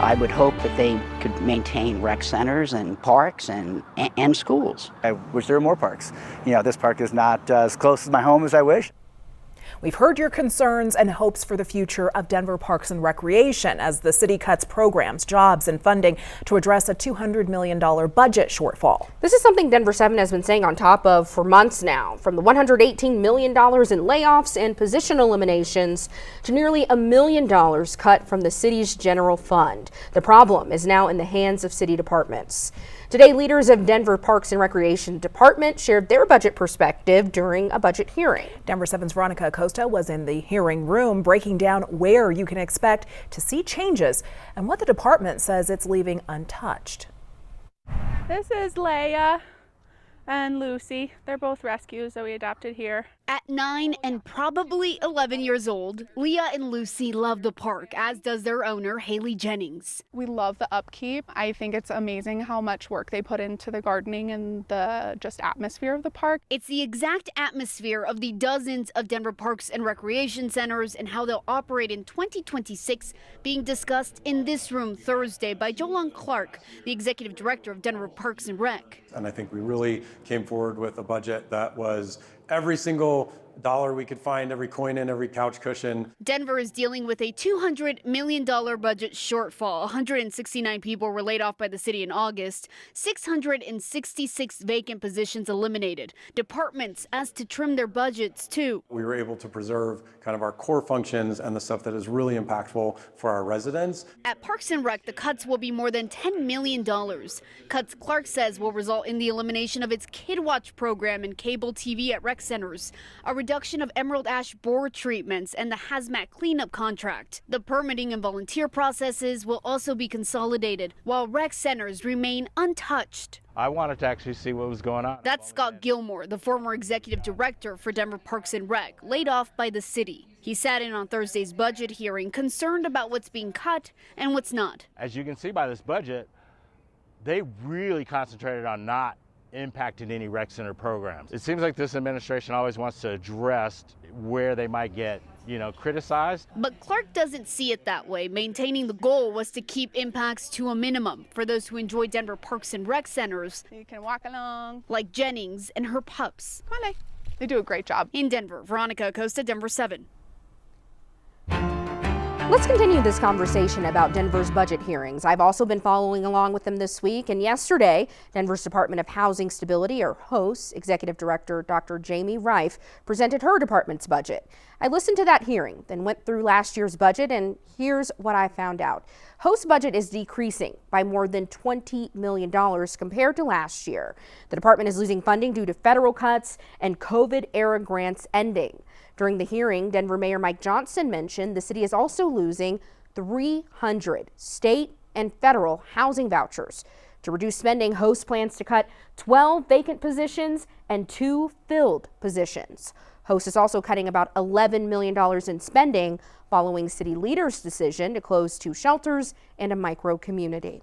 I would hope that they could maintain rec centers and parks and schools. I wish there were more parks. You know, this park is not as close to my home as I wish. We've heard your concerns and hopes for the future of Denver Parks and Recreation as the city cuts programs, jobs, and funding to address a $200 million budget shortfall. This is something Denver 7 has been saying on top of for months now, from the $118 million in layoffs and position eliminations to nearly $1 million cut from the city's general fund. The problem is now in the hands of city departments. Today, leaders of Denver Parks and Recreation Department shared their budget perspective during a budget hearing. Denver 7's Veronica Acosta was in the hearing room breaking down where you can expect to see changes and what the department says it's leaving untouched. This is Leia and Lucy. They're both rescues that we adopted here. At 9 and probably 11 years old, Leah and Lucy love the park, as does their owner, Haley Jennings. We love the upkeep. I think it's amazing how much work they put into the gardening and the just atmosphere of the park. It's the exact atmosphere of the dozens of Denver Parks and Recreation Centers and how they'll operate in 2026 being discussed in this room Thursday by Jolan Clark, the executive director of Denver Parks and Rec. And I think we really came forward with a budget that was every single dollar we could find, every coin in, every couch cushion. Denver is dealing with a $200 million budget shortfall. 169 people were laid off by the city in August. 666 vacant positions eliminated. Departments asked to trim their budgets too. We were able to preserve kind of our core functions and the stuff that is really impactful for our residents. At Parks and Rec, the cuts will be more than $10 million. Cuts Clark says will result in the elimination of its Kid Watch program and cable TV at rec centers, a reduction of emerald ash borer treatments, and the hazmat cleanup contract. The permitting and volunteer processes will also be consolidated, while rec centers remain untouched. I wanted to actually see what was going on. That's Scott Gilmore, the former executive director for Denver Parks and Rec, laid off by the city. He sat in on Thursday's budget hearing, concerned about what's being cut and what's not. As you can see by this budget, they really concentrated on not impacting any rec center programs. It seems like this administration always wants to address where they might get, criticized. But Clark doesn't see it that way. Maintaining the goal was to keep impacts to a minimum for those who enjoy Denver Parks and Rec centers. You can walk along. Like Jennings and her pups. Come on, they do a great job. In Denver, Veronica Acosta, Denver 7. Let's continue this conversation about Denver's budget hearings. I've also been following along with them this week, and yesterday, Denver's Department of Housing Stability, or HOST, Executive Director Dr. Jamie Reif, presented her department's budget. I listened to that hearing, then went through last year's budget, and here's what I found out. HOST's budget is decreasing by more than $20 million compared to last year. The department is losing funding due to federal cuts and COVID-era grants ending. During the hearing, Denver Mayor Mike Johnson mentioned the city is also losing 300 state and federal housing vouchers. To reduce spending, HOST plans to cut 12 vacant positions and 2 filled positions. HOST is also cutting about $11 million in spending following city leaders' decision to close 2 shelters and a micro community.